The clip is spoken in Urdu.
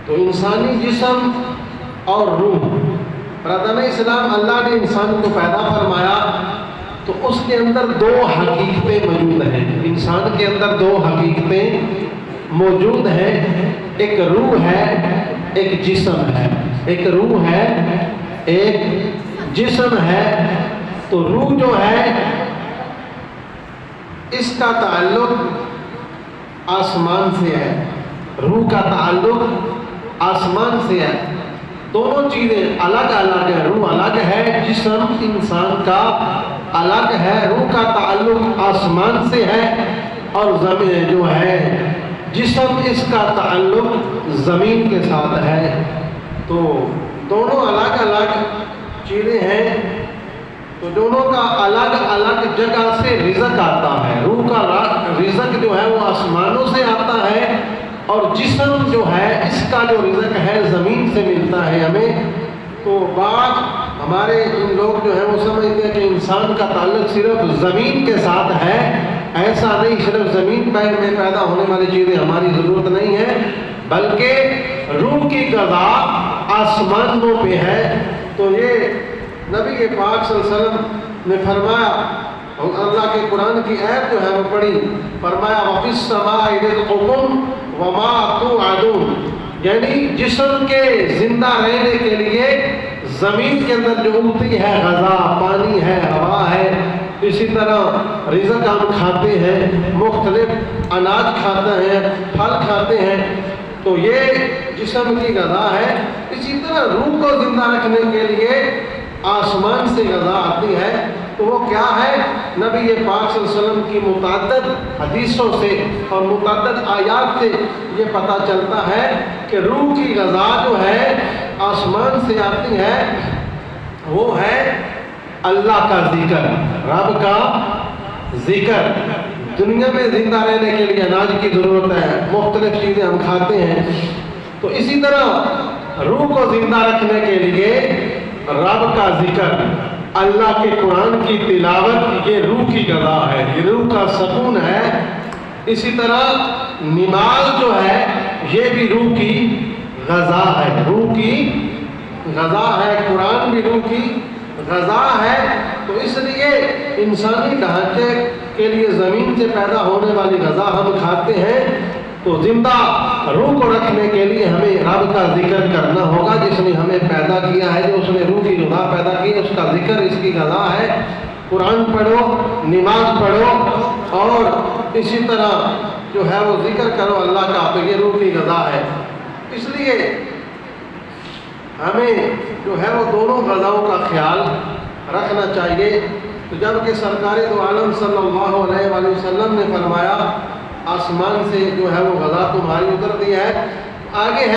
تو انسانی جسم اور روح، برادران اسلام، اللہ نے انسان کو پیدا فرمایا تو اس کے اندر دو حقیقتیں موجود ہیں۔ انسان کے اندر دو حقیقتیں موجود ہیں، ایک روح ہے، ایک جسم ہے۔ ایک روح ہے، ایک جسم ہے۔ تو روح جو ہے اس کا تعلق آسمان سے ہے، روح کا تعلق آسمان سے ہے۔ دونوں چیزیں الگ الگ ہیں، روح الگ ہے، جسم انسان کا الگ ہے۔ روح کا تعلق آسمان سے ہے اور زمین جو ہے جسم، اس کا تعلق زمین کے ساتھ ہے۔ تو دونوں الگ الگ چیزیں ہیں، تو دونوں کا الگ الگ جگہ سے رزق آتا ہے۔ روح کا رزق جو ہے وہ آسمانوں سے آتا ہے، اور جسم جو ہے اس کا جو رزق ہے زمین سے ملتا ہے ہمیں۔ تو بعض ہمارے لوگ جو ہیں وہ سمجھتے ہیں کہ انسان کا تعلق صرف زمین کے ساتھ ہے۔ ایسا نہیں، صرف زمین پر میں پیدا ہونے والی چیزیں ہماری ضرورت نہیں ہے، بلکہ روح کی غذا آسمانوں پہ ہے۔ تو یہ نبی پاک صلی اللہ علیہ وسلم نے فرمایا، اللہ کے قرآن کی آیت جو ہے وہ پڑھی، فرمایا وَفِي السَّمَاءِ رِزْقُكُمْ وَمَا تُوعَدُونَ، یعنی جسم کے زندہ رہنے کے لیے زمین کے اندر جو اگتی ہے غذا، پانی ہے، ہوا ہے، اسی طرح رزق ہم کھاتے ہیں، مختلف اناج کھاتے ہیں، پھل کھاتے ہیں، تو یہ جسم کی غذا ہے۔ اسی طرح روح کو زندہ رکھنے کے لیے آسمان سے غذا آتی ہے۔ تو وہ کیا ہے؟ نبی پاک صلی اللہ علیہ وسلم کی متعدد حدیثوں سے اور متعدد آیات سے یہ پتہ چلتا ہے کہ روح کی غذا جو ہے آسمان سے آتی ہے، وہ ہے اللہ کا ذکر، رب کا ذکر۔ دنیا میں زندہ رہنے کے لیے اناج کی ضرورت ہے، مختلف چیزیں ہم کھاتے ہیں، تو اسی طرح روح کو زندہ رکھنے کے لیے رب کا ذکر، اللہ کے قرآن کی تلاوت، یہ روح کی غذا ہے، یہ روح کا سکون ہے۔ اسی طرح نماز جو ہے یہ بھی روح کی غذا ہے، روح کی غذا ہے، قرآن بھی روح کی غذا ہے۔ تو اس لیے انسانی ڈھانچے کے لیے زمین سے پیدا ہونے والی غذا ہم کھاتے ہیں، تو زندہ روح کو رکھنے کے لیے ہمیں رب کا ذکر کرنا ہوگا، جس نے ہمیں پیدا کیا ہے، جو اس نے روح کی غذا پیدا کی ہے، اس کا ذکر اس کی غذا ہے۔ قرآن پڑھو، نماز پڑھو، اور اسی طرح جو ہے وہ ذکر کرو اللہ کا، تو یہ روح کی غذا ہے۔ اس لیے ہمیں جو ہے وہ دونوں غذاؤں کا خیال رکھنا چاہیے۔ تو جب کہ سرکار دو عالم صلی اللہ علیہ وآلہ وسلم نے فرمایا آسمان سے جو ہے وہ غذا تمہاری اترتی ہے، آگے ہے